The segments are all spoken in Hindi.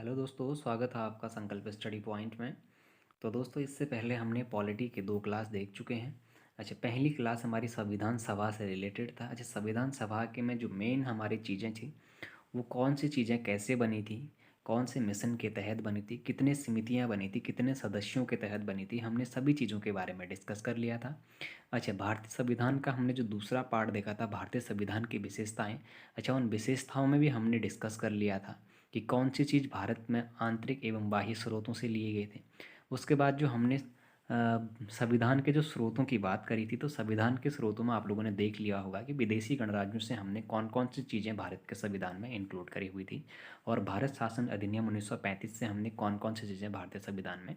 हेलो दोस्तों, स्वागत है आपका संकल्प स्टडी पॉइंट में। तो दोस्तों, इससे पहले हमने पॉलिटी के दो क्लास देख चुके हैं। अच्छा, पहली क्लास हमारी संविधान सभा से रिलेटेड था। अच्छा, संविधान सभा के में जो मेन हमारी चीज़ें थी, वो कौन सी चीज़ें कैसे बनी थी, कौन से मिशन के तहत बनी थी, कितने समितियां बनी थी, कितने सदस्यों के तहत बनी थी, हमने सभी चीज़ों के बारे में डिस्कस कर लिया था। अच्छा, भारतीय संविधान का हमने जो दूसरा पार्ट देखा था, भारतीय संविधान की विशेषताएं। अच्छा, उन विशेषताओं में भी हमने डिस्कस कर लिया था कि कौन सी चीज़ भारत में आंतरिक एवं बाह्य स्रोतों से लिए गए थे। उसके बाद जो हमने संविधान के जो स्रोतों की बात करी थी, तो संविधान के स्रोतों में आप लोगों ने देख लिया होगा कि विदेशी गणराज्यों से हमने कौन कौन सी चीज़ें भारत के संविधान में इंक्लूड करी हुई थी, और भारत शासन अधिनियम 1935 से हमने कौन कौन सी चीज़ें भारतीय संविधान में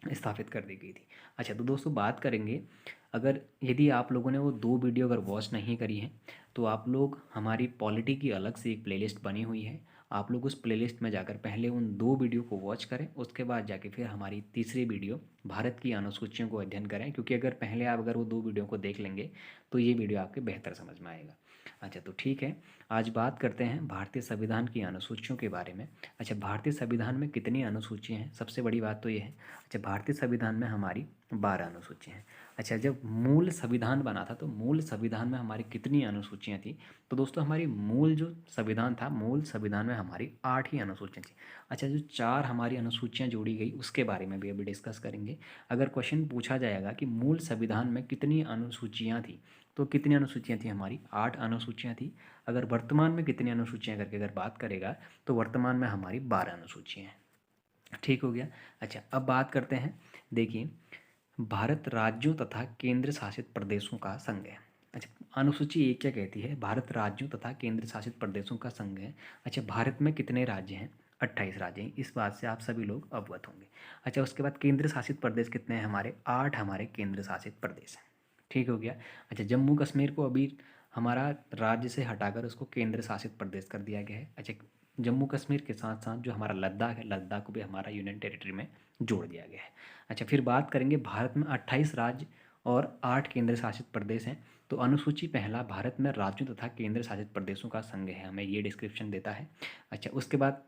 स्थापित कर दी गई थी। अच्छा, तो दोस्तों बात करेंगे, अगर यदि आप लोगों ने वो दो वीडियो अगर वॉच नहीं करी है, तो आप लोग, हमारी पॉलिटी की अलग से एक प्लेलिस्ट बनी हुई है, आप लोग उस प्लेलिस्ट में जाकर पहले उन दो वीडियो को वॉच करें, उसके बाद जाके फिर हमारी तीसरी वीडियो भारत की अनुसूचियों को अध्ययन करें, क्योंकि अगर पहले आप अगर वो दो वीडियो को देख लेंगे तो ये वीडियो आपके बेहतर समझ में आएगा। अच्छा, तो ठीक है, आज बात करते हैं भारतीय संविधान की अनुसूचियों के बारे में। अच्छा, भारतीय संविधान में कितनी अनुसूचियाँ हैं, सबसे बड़ी बात तो ये है। अच्छा, भारतीय संविधान में हमारी 12 अनुसूचियाँ हैं। अच्छा, जब मूल संविधान बना था तो मूल संविधान में हमारी कितनी अनुसूचियाँ थी? तो दोस्तों, हमारी मूल जो संविधान था, मूल संविधान में हमारी 8 ही अनुसूचियाँ थी। अच्छा, जो 4 हमारी अनुसूचियाँ जोड़ी गई उसके बारे में भी अभी डिस्कस करेंगे। अगर क्वेश्चन पूछा जाएगा कि मूल संविधान में कितनी अनुसूचियाँ थी, तो कितनी अनुसूचियाँ थी? हमारी 8 अनुसूचियाँ थी। अगर वर्तमान में कितनी अनुसूचियाँ करके अगर बात करेगा, तो वर्तमान में हमारी 12 अनुसूचियाँ हैं। ठीक हो गया। अच्छा, अब बात करते हैं। देखिए, भारत राज्यों तथा केंद्र शासित प्रदेशों का संघ है। अच्छा, अनुसूची एक क्या कहती है? भारत राज्यों तथा केंद्र शासित प्रदेशों का संघ है। अच्छा, भारत में कितने राज्य हैं? 28 राज्य हैं। इस बात से आप सभी लोग अवगत होंगे। अच्छा, उसके बाद केंद्र शासित प्रदेश कितने हैं? हमारे 8 हमारे केंद्र शासित प्रदेश हैं। ठीक हो गया। अच्छा, जम्मू कश्मीर को अभी हमारा राज्य से हटाकर उसको केंद्र शासित प्रदेश कर दिया गया है। अच्छा, जम्मू कश्मीर के साथ साथ जो हमारा लद्दाख है, लद्दाख को भी हमारा यूनियन टेरिटरी में जोड़ दिया गया है। अच्छा, फिर बात करेंगे, भारत में 28 राज्य और 8 केंद्र शासित प्रदेश हैं। तो अनुसूची पहला, भारत में राज्यों तथा केंद्र शासित प्रदेशों का संघ है, हमें ये डिस्क्रिप्शन देता है। अच्छा, उसके बाद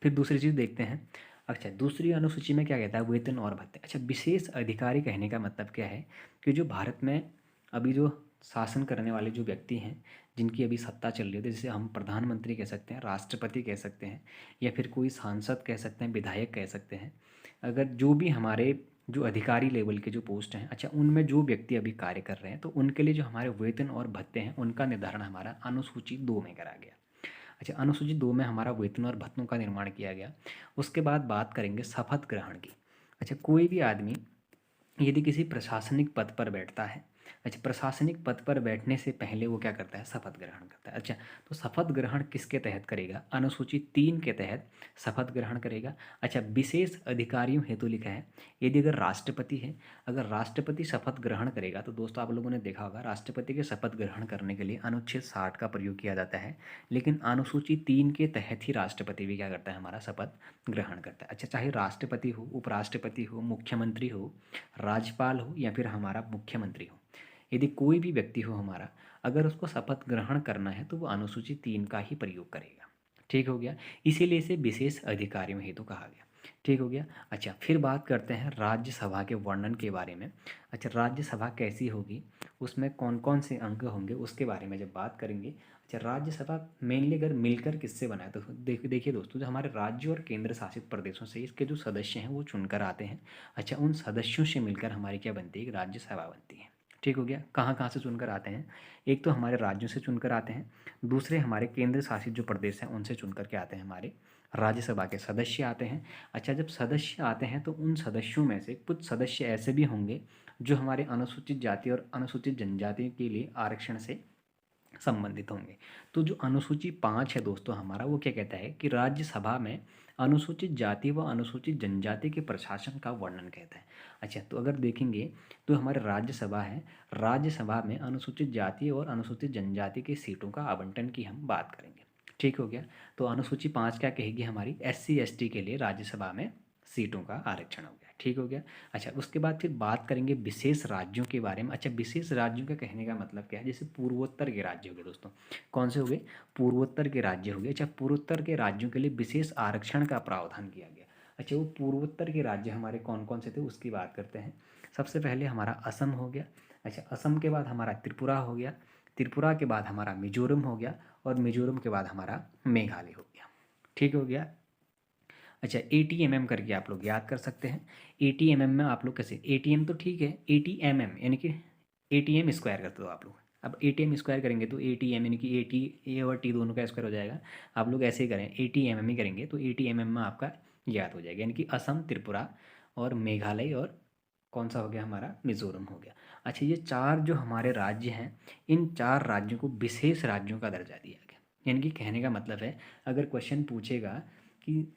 फिर दूसरी चीज़ देखते हैं। अच्छा, दूसरी अनुसूची में क्या कहता है? वेतन और भत्ते। अच्छा, विशेष अधिकारी कहने का मतलब क्या है? कि जो भारत में अभी जो शासन करने वाले जो व्यक्ति हैं, जिनकी अभी सत्ता चल रही है, जैसे हम प्रधानमंत्री कह सकते हैं, राष्ट्रपति कह सकते हैं, या फिर कोई सांसद कह सकते हैं, विधायक कह सकते हैं। अगर जो भी हमारे जो अधिकारी लेवल के जो पोस्ट हैं, अच्छा, उनमें जो व्यक्ति अभी कार्य कर रहे हैं, तो उनके लिए जो हमारे वेतन और भत्ते हैं, उनका निर्धारण हमारा अनुसूची 2 में करा गया। अच्छा, अनुसूची 2 में हमारा वेतन और भत्तों का निर्माण किया गया। उसके बाद बात करेंगे शपथ ग्रहण की। अच्छा, कोई भी आदमी यदि किसी प्रशासनिक पद पर बैठता है, अच्छा, प्रशासनिक पद पर बैठने से पहले वो क्या करता है? शपथ ग्रहण करता है। अच्छा, तो शपथ ग्रहण किसके तहत करेगा? अनुसूची 3 के तहत शपथ ग्रहण करेगा। अच्छा, विशेष अधिकारियों हेतु लिखा है, यदि अगर राष्ट्रपति है, अगर राष्ट्रपति शपथ ग्रहण करेगा, तो दोस्तों आप लोगों ने देखा होगा, राष्ट्रपति के शपथ ग्रहण करने के लिए अनुच्छेद 60 का प्रयोग किया जाता है, लेकिन अनुसूची 3 के तहत ही राष्ट्रपति भी क्या करता है? हमारा शपथ ग्रहण करता है। अच्छा, चाहे राष्ट्रपति हो, उपराष्ट्रपति हो, मुख्यमंत्री हो, राज्यपाल हो, या फिर हमारा मुख्यमंत्री हो, यदि कोई भी व्यक्ति हो हमारा, अगर उसको शपथ ग्रहण करना है तो वो अनुसूची 3 का ही प्रयोग करेगा। ठीक हो गया। इसीलिए इसे विशेष अधिकारियों हेतु कहा गया। ठीक हो गया। अच्छा, फिर बात करते हैं राज्यसभा के वर्णन के बारे में। अच्छा, राज्यसभा कैसी होगी, उसमें कौन कौन से अंग होंगे, उसके बारे में जब बात करेंगे। अच्छा, राज्यसभा मेनली अगर मिलकर किससे बना है, तो देखिए दोस्तों, जो हमारे राज्य और केंद्र शासित प्रदेशों से इसके जो सदस्य हैं वो चुनकर आते हैं। अच्छा, उन सदस्यों से मिलकर हमारी क्या बनती है? एक राज्यसभा बनती है। ठीक हो गया। कहाँ कहाँ से चुनकर आते हैं? एक तो हमारे राज्यों से चुनकर आते हैं, दूसरे हमारे केंद्र शासित जो प्रदेश हैं उनसे चुनकर के आते हैं, हमारे राज्यसभा के सदस्य आते हैं। अच्छा, जब सदस्य आते हैं तो उन सदस्यों में से कुछ सदस्य ऐसे भी होंगे जो हमारे अनुसूचित जाति और अनुसूचित जनजाति के लिए आरक्षण से संबंधित होंगे। तो जो अनुसूची 5 है दोस्तों हमारा, वो क्या कहता है कि राज्यसभा में अनुसूचित जाति व अनुसूचित जनजाति के प्रशासन का वर्णन कहता है। अच्छा, तो अगर देखेंगे तो हमारे राज्यसभा है, राज्यसभा में अनुसूचित जाति और अनुसूचित जनजाति की सीटों का आवंटन की हम बात करेंगे। ठीक हो गया। तो अनुसूची 5 क्या कहेगी? हमारी SC ST के लिए राज्यसभा में सीटों का आरक्षण हो गया। ठीक हो गया। अच्छा, उसके बाद फिर बात करेंगे विशेष राज्यों के बारे में। अच्छा, विशेष राज्यों का कहने का मतलब क्या है? जैसे पूर्वोत्तर के राज्य हो गए दोस्तों। कौन से हो गए? पूर्वोत्तर के राज्य हो गए। अच्छा, पूर्वोत्तर के राज्यों के लिए विशेष आरक्षण का प्रावधान किया गया। अच्छा, वो पूर्वोत्तर के राज्य हमारे कौन कौन से थे उसकी बात करते हैं। सबसे पहले हमारा असम हो गया। अच्छा, असम के बाद हमारा त्रिपुरा हो गया। त्रिपुरा के बाद हमारा मिजोरम हो गया। और मिजोरम के बाद हमारा मेघालय हो गया। ठीक हो गया। अच्छा, ATMM करके आप लोग याद कर सकते हैं। ATMM में आप लोग कैसे, ATM तो ठीक है, ATMM यानी कि ATM स्क्वायर करते हो आप लोग। अब ATM स्क्वायर करेंगे तो ATM यानी कि A और T दोनों का स्क्वायर हो जाएगा। आप लोग ऐसे ही करें, ATMM ही करेंगे तो ATMM में आपका याद हो जाएगा, यानी कि असम, त्रिपुरा और मेघालय और कौन सा हो गया हमारा, मिजोरम हो गया। अच्छा, ये चार जो हमारे राज्य हैं, इन चार राज्यों को विशेष राज्यों का दर्जा दिया गया। यानी कि कहने का मतलब है, अगर क्वेश्चन पूछेगा कि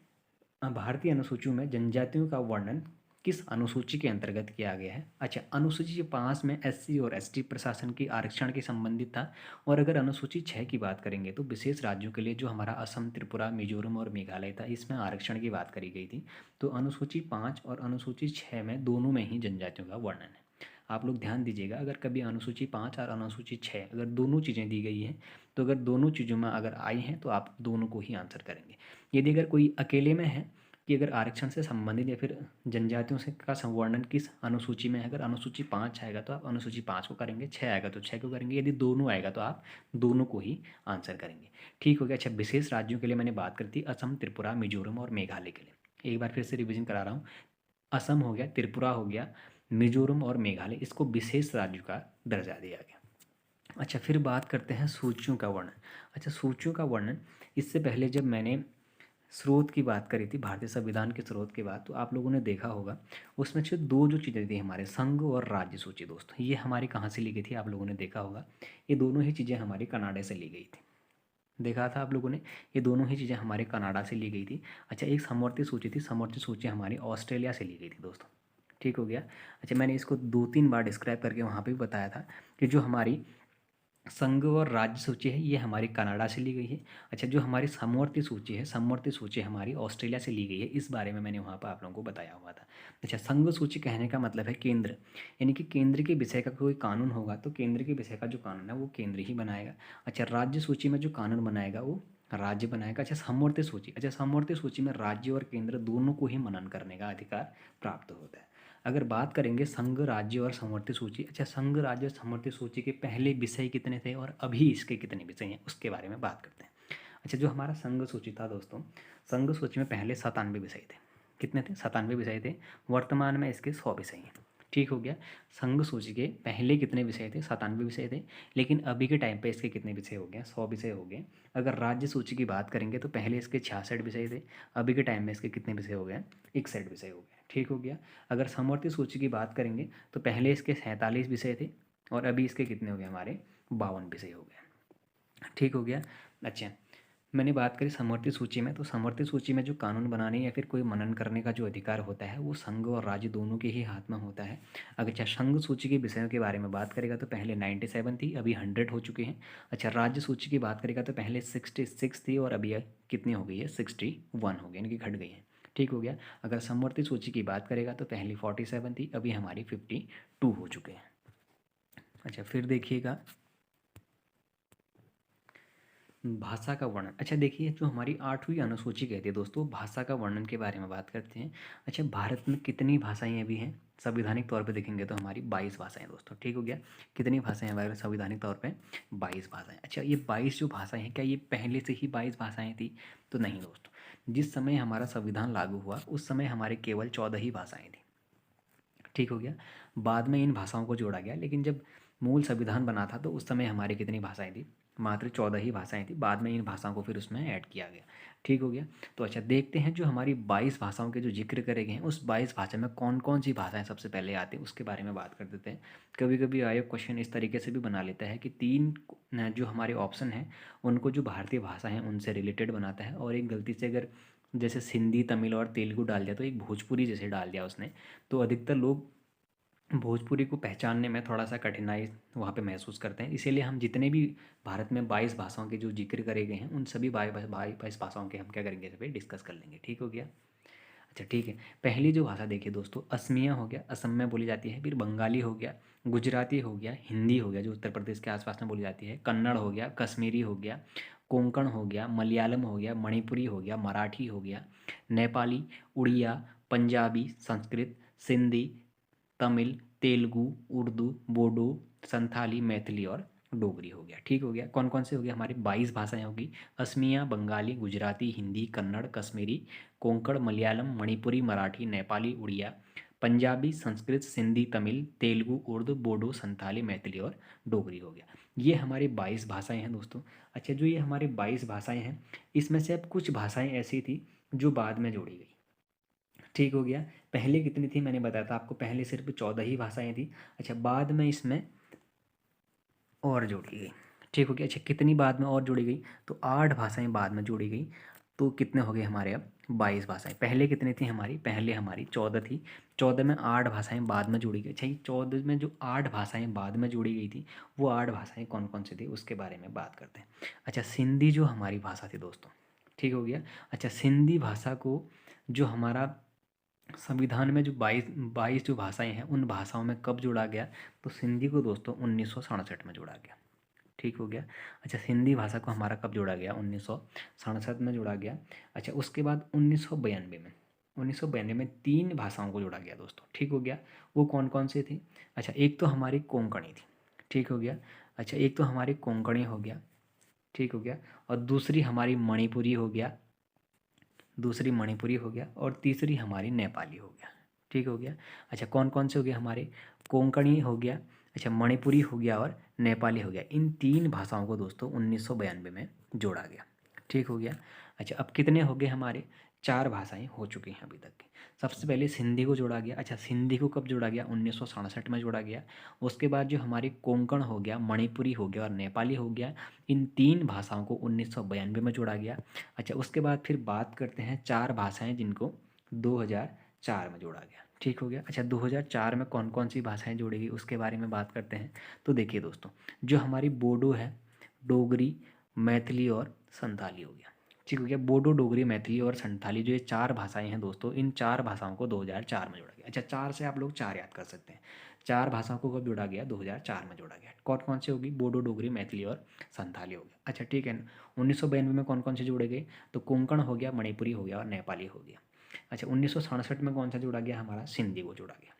भारतीय अनुसूचियों में जनजातियों का वर्णन किस अनुसूची के अंतर्गत किया गया है। अच्छा, अनुसूची 5 में SC और ST प्रशासन की आरक्षण के संबंधित था। और अगर अनुसूची 6 की बात करेंगे तो विशेष राज्यों के लिए जो हमारा असम, त्रिपुरा, मिजोरम और मेघालय था, इसमें आरक्षण की बात करी गई थी। तो अनुसूची 5 और अनुसूची 6 में दोनों में ही जनजातियों का वर्णन है। आप लोग ध्यान दीजिएगा, अगर कभी अनुसूची 5 और अनुसूची 6 अगर दोनों चीज़ें दी गई हैं तो अगर दोनों चीज़ों में अगर आई हैं तो आप दोनों को ही आंसर करेंगे। यदि अगर कोई अकेले में है कि अगर आरक्षण से संबंधित या फिर जनजातियों से का संवर्णन किस अनुसूची में है, अगर अनुसूची 5 आएगा तो आप अनुसूची 5 को करेंगे, 6 आएगा तो 6 को करेंगे, यदि दोनों आएगा तो आप दोनों को ही आंसर करेंगे। ठीक हो गया। अच्छा, विशेष राज्यों के लिए मैंने बात करी थी असम, त्रिपुरा, मिजोरम और मेघालय के लिए। एक बार फिर से रिविजन करा रहा हूँ। असम हो गया, त्रिपुरा हो गया, मिजोरम और मेघालय, इसको विशेष राज्यों का दर्जा दिया गया। अच्छा, फिर बात करते हैं सूचियों का वर्णन। अच्छा, सूचियों का वर्णन, इससे पहले जब मैंने स्रोत की बात करी थी, भारतीय संविधान के स्रोत की बात, तो आप लोगों ने देखा होगा उसमें से दो जो चीज़ें थी हमारे, संघ और राज्य सूची दोस्तों, ये हमारी कहाँ से ली गई थी, आप लोगों ने देखा होगा। ये दोनों ही चीज़ें हमारी कनाडा से ली गई थी। देखा था आप लोगों ने, ये दोनों ही चीज़ें हमारे कनाडा से ली गई थी। अच्छा, एक समवर्ती सूची थी, समवर्ती सूची हमारी ऑस्ट्रेलिया से ली गई थी दोस्तों। ठीक हो गया। अच्छा, मैंने इसको 2-3 बार डिस्क्राइब करके वहाँ पे भी बताया था कि जो हमारी संघ और राज्य सूची है ये हमारी कनाडा से ली गई है। अच्छा, जो हमारी समवर्ती सूची है, समवर्ती सूची हमारी ऑस्ट्रेलिया से ली गई है, इस बारे में मैंने वहाँ पर आप लोगों को बताया हुआ था। अच्छा, संघ सूची कहने का मतलब है केंद्र, यानी कि केंद्र के विषय का कोई कानून होगा तो केंद्र के विषय का जो कानून है वो केंद्र ही बनाएगा। अच्छा, राज्य सूची में जो कानून बनाएगा वो राज्य बनाएगा। अच्छा, समवर्ती सूची, अच्छा समवर्ती सूची में राज्य और केंद्र दोनों को ही मनन करने का अधिकार प्राप्त होता है। अगर बात करेंगे संघ, राज्य और समवर्ती सूची, अच्छा संघ, राज्य और समवर्ती सूची के पहले विषय कितने थे और अभी इसके कितने विषय हैं उसके बारे में बात करते हैं। अच्छा, जो हमारा संघ सूची था दोस्तों, संघ सूची में पहले 97 विषय थे। कितने थे? 97 विषय थे। वर्तमान में इसके 100 विषय हैं। ठीक हो गया। संघ सूची के पहले कितने विषय थे? 97 विषय थे। लेकिन अभी के टाइम पे इसके कितने विषय हो गए? 100 विषय हो गए। अगर राज्य सूची की बात करेंगे तो पहले इसके 66 विषय थे, अभी के टाइम में इसके कितने विषय हो गए? 61 विषय हो गए। ठीक हो गया। अगर समवर्ती सूची की बात करेंगे तो पहले इसके 47 विषय थे और अभी इसके कितने हो गए? हमारे 52 विषय हो गए। ठीक हो गया। अच्छा, मैंने बात करी समवर्ती सूची में, तो समवर्ती सूची में जो कानून बनाने या फिर कोई मनन करने का जो अधिकार होता है वो संघ और राज्य दोनों के ही हाथ में होता है। अगर अच्छा, संघ सूची के विषयों के बारे में बात करेगा तो पहले 97 थी, अभी 100 हो चुके हैं। अच्छा, राज्य सूची की बात करेगा तो पहले 66 थी और अभी कितनी हो गई है? 61 हो गई, यानी कि घट गई है। ठीक हो गया। अगर समवर्ती सूची की बात करेगा तो पहले 47 थी, अभी हमारी 52 हो चुके हैं। अच्छा, फिर देखिएगा भाषा का वर्णन। अच्छा, देखिए जो हमारी 8वीं अनुसूची कहती है दोस्तों, भाषा का वर्णन के बारे में बात करते हैं। अच्छा, भारत में कितनी भाषाएं अभी हैं? संवैधानिक तौर पे देखेंगे तो हमारी 22 भाषाएं दोस्तों। ठीक हो गया। कितनी भाषाएं हमारे संवैधानिक तौर पे? 22 भाषाएं। अच्छा, ये 22 जो भाषाएं हैं क्या ये पहले से ही 22 भाषाएं थी? तो नहीं दोस्तों, जिस समय हमारा संविधान लागू हुआ उस समय हमारे केवल 14 ही भाषाएं थी। ठीक हो गया। बाद में इन भाषाओं को जोड़ा गया, लेकिन जब मूल संविधान बना था तो उस समय हमारी कितनी भाषाएं थी? मात्र 14 ही भाषाएं थी। बाद में इन भाषाओं को फिर उसमें ऐड किया गया। ठीक हो गया। तो अच्छा, देखते हैं जो हमारी 22 भाषाओं के जो जिक्र करे गए हैं उस 22 भाषा में कौन कौन सी भाषाएं सबसे पहले आती हैं उसके बारे में बात कर देते हैं। कभी कभी आयोग क्वेश्चन इस तरीके से भी बना लेता है कि 3 जो हमारे ऑप्शन हैं उनको जो भारतीय भाषा हैं उनसे रिलेटेड बनाता है, और एक गलती से अगर जैसे सिंधी, तमिल और तेलुगु डाल दिया तो एक भोजपुरी जैसे डाल दिया उसने, तो अधिकतर लोग भोजपुरी को पहचानने में थोड़ा सा कठिनाई वहाँ पे महसूस करते हैं। इसीलिए हम जितने भी भारत में 22 भाषाओं के जो जिक्र करे गए हैं उन सभी 22 भाषाओं के हम क्या करेंगे, इस पर डिस्कस कर लेंगे। ठीक हो गया। अच्छा ठीक है, पहली जो भाषा देखिए दोस्तों, असमिया हो गया, असम में बोली जाती है, फिर बंगाली हो गया, गुजराती हो गया, हिंदी हो गया जो उत्तर प्रदेश के आसपास में बोली जाती है, कन्नड़ हो गया, कश्मीरी हो गया, कोंकण हो गया, मलयालम हो गया, मणिपुरी हो गया, मराठी हो गया, नेपाली, उड़िया, पंजाबी, संस्कृत, सिंधी, तमिल, तेलुगु, उर्दू, बोडो, संथाली, मैथिली और डोगरी हो गया। ठीक हो गया, कौन कौन से हो गया, हमारी 22 भाषाएं होगी, असमिया, बंगाली, गुजराती, हिंदी, कन्नड़, कश्मीरी, कोंकण, मलयालम, मणिपुरी, मराठी, नेपाली, उड़िया, पंजाबी, संस्कृत, सिंधी, तमिल, तेलुगु, उर्दू, बोडो, संथाली, मैथिली और डोगरी हो गया। ये हमारी 22 भाषाएं हैं दोस्तों। अच्छा, जो ये हमारी 22 भाषाएं हैं, इसमें से अब कुछ भाषाएं ऐसी थी जो बाद में जोड़ी गई। ठीक हो गया, पहले कितनी थी मैंने बताया था आपको, पहले सिर्फ 14 ही भाषाएं थी। अच्छा, बाद में इसमें और जोड़ी गई। ठीक हो गया, अच्छा कितनी बाद में और जोड़ी गई, तो 8 भाषाएं बाद में जोड़ी गई। तो कितने हो गए हमारे अब 22 भाषाएं। पहले कितनी थी हमारी, पहले हमारी 14 थी, 14 में 8 भाषाएं बाद में जोड़ी गई। अच्छा, ये 14 में जो 8 भाषाएं बाद में जोड़ी गई थी, वो 8 भाषाएं कौन कौन सी थी उसके बारे में बात करते हैं। अच्छा, सिंधी जो हमारी भाषा थी दोस्तों, ठीक हो गया। अच्छा, सिंधी भाषा को जो हमारा संविधान में जो 22 जो भाषाएं हैं, उन भाषाओं में कब जोड़ा गया, तो सिंधी को दोस्तों 1967 में जोड़ा गया। ठीक हो गया। अच्छा, सिंधी भाषा को हमारा कब जोड़ा गया, 1967 में जोड़ा गया। अच्छा, उसके बाद 1992 में 3 भाषाओं को जोड़ा गया दोस्तों। ठीक हो गया, वो कौन कौन सी थी। अच्छा, एक तो हमारी कोंकणी थी। ठीक हो गया। अच्छा, एक तो हमारी कोंकणी हो गया। ठीक हो गया, और दूसरी हमारी मणिपुरी हो गया, दूसरी मणिपुरी हो गया, और तीसरी हमारी नेपाली हो गया। ठीक हो गया। अच्छा, कौन कौन से हो गए हमारे, कोंकणी हो गया, अच्छा मणिपुरी हो गया और नेपाली हो गया। इन 3 भाषाओं को दोस्तों 1992 में जोड़ा गया। ठीक हो गया। अच्छा, अब कितने हो गए हमारे, 4 भाषाएं हो चुकी हैं अभी तक की। सबसे पहले सिंधी को जोड़ा गया। अच्छा, सिंधी को कब जोड़ा गया, 1967 में जोड़ा गया। उसके बाद जो हमारी कोंकण हो गया, मणिपुरी हो गया और नेपाली हो गया, इन 3 भाषाओं को 1992 में जोड़ा गया। अच्छा, उसके बाद फिर बात करते हैं 4 भाषाएं जिनको 2004 में जोड़ा गया। ठीक हो गया। अच्छा, 2004 में कौन कौन सी भाषाएं जोड़ी गई उसके बारे में बात करते हैं। तो देखिए दोस्तों, जो हमारी बोडो है, डोगरी, मैथिली और संथाली हो गया। ठीक हो गया, बोडो, डोगरी, मैथिली और संथाली जो ये 4 भाषाएं हैं दोस्तों, इन 4 भाषाओं को 2004 में जोड़ा गया। अच्छा, 4 से आप लोग 4 याद कर सकते हैं। 4 भाषाओं को कब जोड़ा गया, 2004 में जोड़ा गया। कौन कौन सी होगी, बोडो, डोगरी, मैथिली और संथाली हो गया। अच्छा ठीक है, 1992 में कौन कौन से जोड़े गए, तो कोंकण हो गया, मणिपुरी हो गया और नेपाली हो गया। अच्छा, 1967 में कौन सा जोड़ा गया, हमारा सिंधी को जोड़ा गया।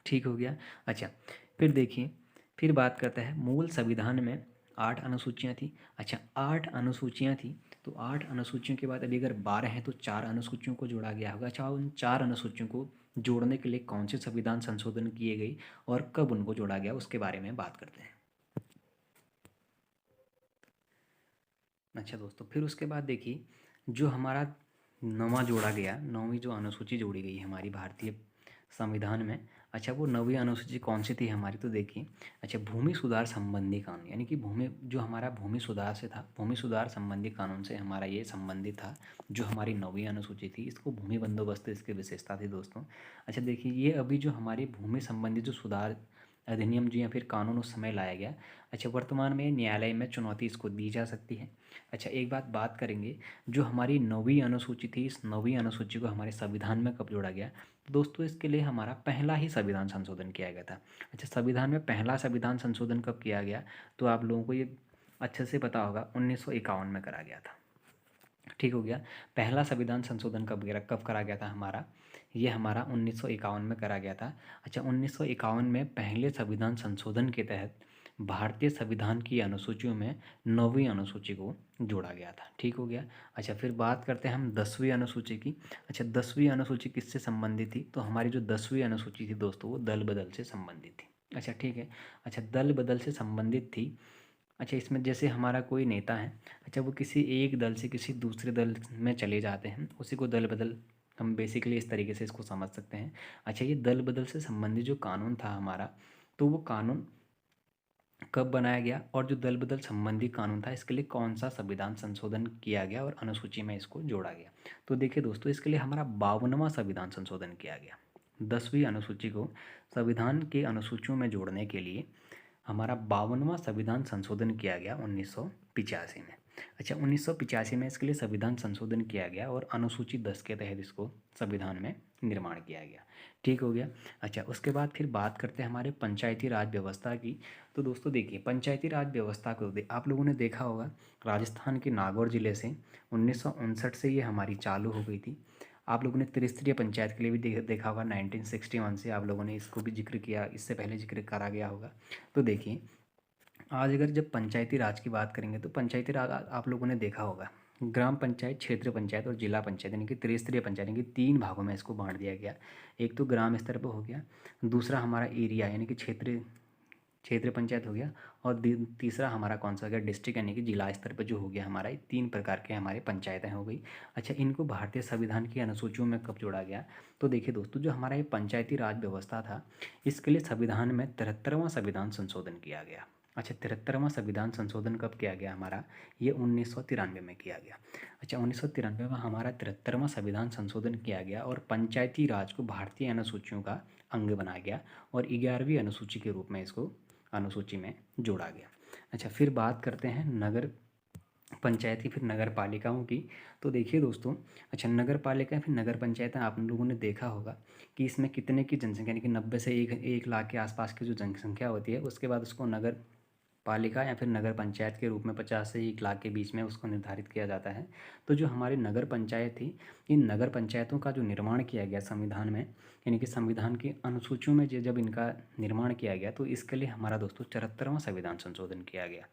ठीक हो गया। अच्छा, फिर देखिए, फिर बात करते हैं मूल संविधान में 8 अनुसूचियाँ थी। अच्छा, 8 अनुसूचियाँ थी, तो 8 अनुसूचियों के बाद अभी अगर 12 हैं तो 4 अनुसूचियों को जोड़ा गया होगा। अच्छा, उन 4 अनुसूचियों को जोड़ने के लिए कौन से संविधान संशोधन किए गए और कब उनको जोड़ा गया उसके बारे में बात करते हैं। अच्छा दोस्तों, फिर उसके बाद देखिए, जो हमारा नवा जोड़ा गया, 9वीं जो अनुसूची जोड़ी गई हमारी भारतीय संविधान में। अच्छा, वो 9वीं अनुसूची कौन सी थी हमारी, तो देखिए, अच्छा भूमि सुधार संबंधी कानून, यानी कि भूमि जो हमारा भूमि सुधार से था, भूमि सुधार संबंधी कानून से हमारा ये संबंधित था। जो हमारी 9वीं अनुसूची थी, इसको भूमि बंदोबस्त इसकी विशेषता थी दोस्तों। अच्छा देखिए, ये अभी जो हमारी भूमि संबंधी जो सुधार अधिनियम जो या फिर कानून उस समय लाया गया। अच्छा, वर्तमान में न्यायालय में चुनौती इसको दी जा सकती है। अच्छा, एक बात करेंगे, जो हमारी 9वीं अनुसूची थी, इस 9वीं अनुसूची को हमारे संविधान में कब जोड़ा गया, तो दोस्तों इसके लिए हमारा पहला ही संविधान संशोधन किया गया था। अच्छा, संविधान में पहला संविधान संशोधन कब किया गया, तो आप लोगों को ये अच्छे से पता होगा, 1951 में करा गया था। ठीक हो गया, पहला संविधान संशोधन कब करा गया था हमारा, ये हमारा 1951 में करा गया था। अच्छा, 1951 में पहले संविधान संशोधन के तहत भारतीय संविधान की अनुसूचियों में 9वीं अनुसूची को जोड़ा गया था। ठीक हो गया। अच्छा, फिर बात करते हैं हम 10वीं अनुसूची की। अच्छा, 10वीं अनुसूची किससे संबंधित थी, तो हमारी जो 10वीं अनुसूची थी दोस्तों, वो दल बदल से संबंधित थी। अच्छा ठीक है। अच्छा, दल बदल से संबंधित थी। अच्छा, इसमें जैसे हमारा कोई नेता है, अच्छा वो किसी एक दल से किसी दूसरे दल में चले जाते हैं, उसी को दल बदल, हम बेसिकली इस तरीके से इसको समझ सकते हैं। अच्छा, ये दल बदल से संबंधित जो कानून था हमारा, तो वो कानून कब बनाया गया, और जो दल बदल संबंधी कानून था इसके लिए कौन सा संविधान संशोधन किया गया और अनुसूची में इसको जोड़ा गया, तो देखिए दोस्तों, इसके लिए हमारा 52वां संविधान संशोधन किया गया। 10वीं अनुसूची को संविधान के अनुसूचियों में जोड़ने के लिए हमारा 52वां संविधान संशोधन किया गया 1985 में। अच्छा 1985 में इसके लिए संविधान संशोधन किया गया और अनुसूची 10 के तहत इसको संविधान में निर्माण किया गया। ठीक हो गया। अच्छा उसके बाद फिर बात करते हैं हमारे पंचायती राज व्यवस्था की। तो दोस्तों देखिए पंचायती राज व्यवस्था को आप लोगों ने देखा होगा राजस्थान के नागौर ज़िले से 1959 से ये हमारी चालू हो गई थी। आप लोगों ने त्रिस्तरीय पंचायत के लिए भी देखा होगा 1961 से आप लोगों ने इसको भी जिक्र किया, इससे पहले जिक्र करा गया होगा। तो देखिए आज अगर जब पंचायती राज की बात करेंगे तो पंचायती राज आप लोगों ने देखा होगा ग्राम पंचायत, क्षेत्र पंचायत और जिला पंचायत यानी कि त्रिस्तरीय पंचायत यानी कि 3 भागों में इसको बांट दिया गया। एक तो ग्राम स्तर पर हो गया, दूसरा हमारा एरिया यानी कि क्षेत्र क्षेत्र पंचायत हो गया, और तीसरा हमारा कौन सा हो गया डिस्ट्रिक्ट यानी कि जिला स्तर पर जो हो गया हमारा। 3 प्रकार के हमारे पंचायतें हो गई। अच्छा इनको भारतीय संविधान की अनुसूचियों में कब जोड़ा गया? तो देखिए दोस्तों जो हमारा ये पंचायती राज व्यवस्था था इसके लिए संविधान में 73वां संविधान संशोधन किया गया। अच्छा 73वां संविधान संशोधन कब किया गया हमारा? ये 1993 में किया गया। अच्छा 1993 में हमारा 73वां संविधान संशोधन किया गया और पंचायती राज को भारतीय अनुसूचियों का अंग बनाया गया और 11वीं अनुसूची के रूप में इसको अनुसूची में जोड़ा गया। अच्छा फिर बात करते हैं नगर पंचायत की, फिर नगर पालिकाओं की। तो देखिए दोस्तों अच्छा नगर पालिका फिर नगर पंचायतें आप लोगों ने देखा होगा कि इसमें कितने की जनसंख्या यानी कि 90 से 1 लाख के आसपास की जो जनसंख्या होती है उसके बाद उसको नगर पालिका या फिर नगर पंचायत के रूप में 50 से 1 लाख के बीच में उसको निर्धारित किया जाता है। तो जो हमारी नगर पंचायत थी इन नगर पंचायतों का जो निर्माण किया गया संविधान में यानी कि संविधान की अनुसूचियों में जब इनका निर्माण किया गया तो इसके लिए हमारा दोस्तों 74वां संविधान संशोधन किया गया।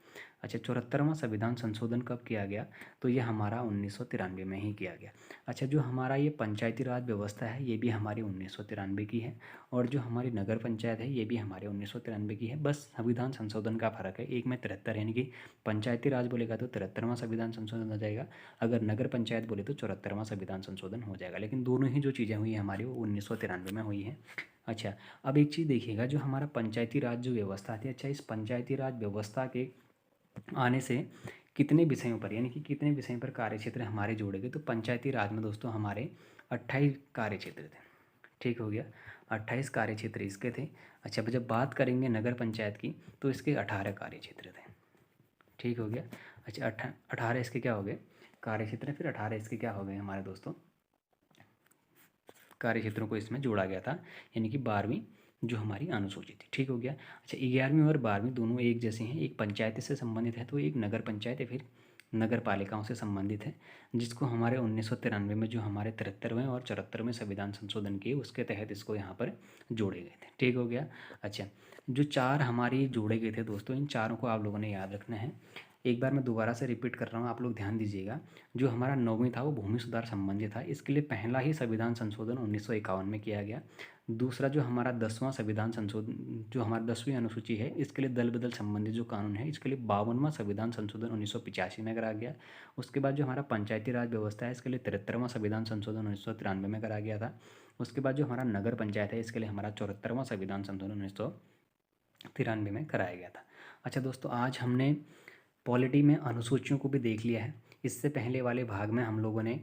अच्छा 74वां संविधान संशोधन कब किया गया? तो ये हमारा 1993 में ही किया गया। अच्छा जो हमारा ये पंचायती राज व्यवस्था है ये भी हमारी 1993 की है और जो हमारी नगर पंचायत है ये भी हमारे 1993 की है। बस संविधान संशोधन का फर्क है, एक में 73 यानी कि पंचायती राज बोलेगा तो 73वां संविधान संशोधन हो जाएगा, अगर नगर पंचायत बोले तो 74वां संविधान संशोधन हो जाएगा। लेकिन दोनों ही जो चीज़ें हुई हमारी वो 1993 में हुई हैं। अच्छा अब एक चीज़ देखिएगा जो हमारा पंचायती राज जो व्यवस्था थी, अच्छा इस पंचायती राज व्यवस्था के आने से कितने विषयों पर यानी कि कितने विषयों पर कार्य क्षेत्र हमारे जोड़े गए? तो पंचायती राज में दोस्तों हमारे 28 कार्य क्षेत्र थे। ठीक हो गया, 28 कार्य क्षेत्र इसके थे। अच्छा अब जब बात करेंगे नगर पंचायत की तो इसके 18 कार्य क्षेत्र थे। ठीक हो गया। अच्छा 18 इसके क्या हो गए कार्य क्षेत्र, फिर 18 इसके क्या हो गए हमारे दोस्तों कार्य क्षेत्रों को इसमें जोड़ा गया था यानी कि 12वीं जो हमारी अनुसूची थी। ठीक हो गया। अच्छा 11वीं और 12वीं दोनों एक जैसे हैं, एक पंचायत से संबंधित है तो एक नगर पंचायत या फिर नगर पालिकाओं से संबंधित है, जिसको हमारे 1993 में जो हमारे 73वें और 74वें संविधान संशोधन किए उसके तहत इसको यहाँ पर जोड़े गए थे। ठीक हो गया। अच्छा जो 4 हमारी जोड़े गए थे दोस्तों इन चारों को आप लोगों ने याद रखना है। एक बार मैं दोबारा से रिपीट कर रहा हूँ, आप लोग ध्यान दीजिएगा। जो हमारा 9वीं था वो भूमि सुधार संबंधी था, इसके लिए पहला ही संविधान संशोधन 1951 में किया गया। दूसरा जो हमारा 10वां संविधान संशोधन जो हमारा 10वीं अनुसूची है इसके लिए दल बदल संबंधी जो कानून है इसके लिए 52वां संविधान संशोधन 1985 में करा गया। उसके बाद जो हमारा पंचायती राज व्यवस्था है इसके लिए 73वां संविधान संशोधन 1993 में करा गया था। उसके बाद जो हमारा नगर पंचायत है इसके लिए हमारा 74वां संविधान संशोधन 1993 में कराया गया था। अच्छा दोस्तों आज हमने पॉलिटी में अनुसूचियों को भी देख लिया है। इससे पहले वाले भाग में हम लोगों ने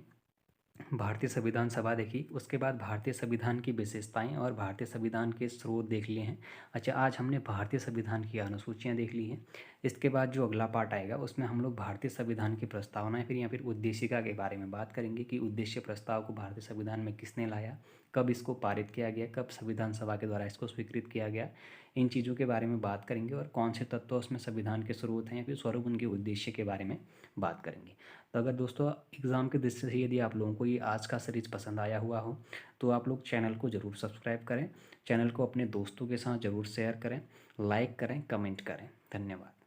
भारतीय संविधान सभा देखी, उसके बाद भारतीय संविधान की विशेषताएं और भारतीय संविधान के स्रोत देख लिए हैं। अच्छा आज हमने भारतीय संविधान की अनुसूचियां देख ली हैं। इसके बाद जो अगला पार्ट आएगा उसमें हम लोग भारतीय संविधान की प्रस्तावनाएं फिर या फिर उद्देशिका के बारे में बात करेंगे कि उद्देश्य प्रस्ताव को भारतीय संविधान में किसने लाया, कब इसको पारित किया गया, कब संविधान सभा के द्वारा इसको स्वीकृत किया गया, इन चीज़ों के बारे में बात करेंगे और कौन से तत्व उसमें संविधान के स्रोत हैं या फिर स्वरूप उनके उद्देश्य के बारे में बात करेंगे। तो अगर दोस्तों एग्ज़ाम के दृष्टि से यदि आप लोगों को ये आज का सीरीज पसंद आया हुआ हो तो आप लोग चैनल को ज़रूर सब्सक्राइब करें, चैनल को अपने दोस्तों के साथ ज़रूर शेयर करें, लाइक करें, कमेंट करें। धन्यवाद।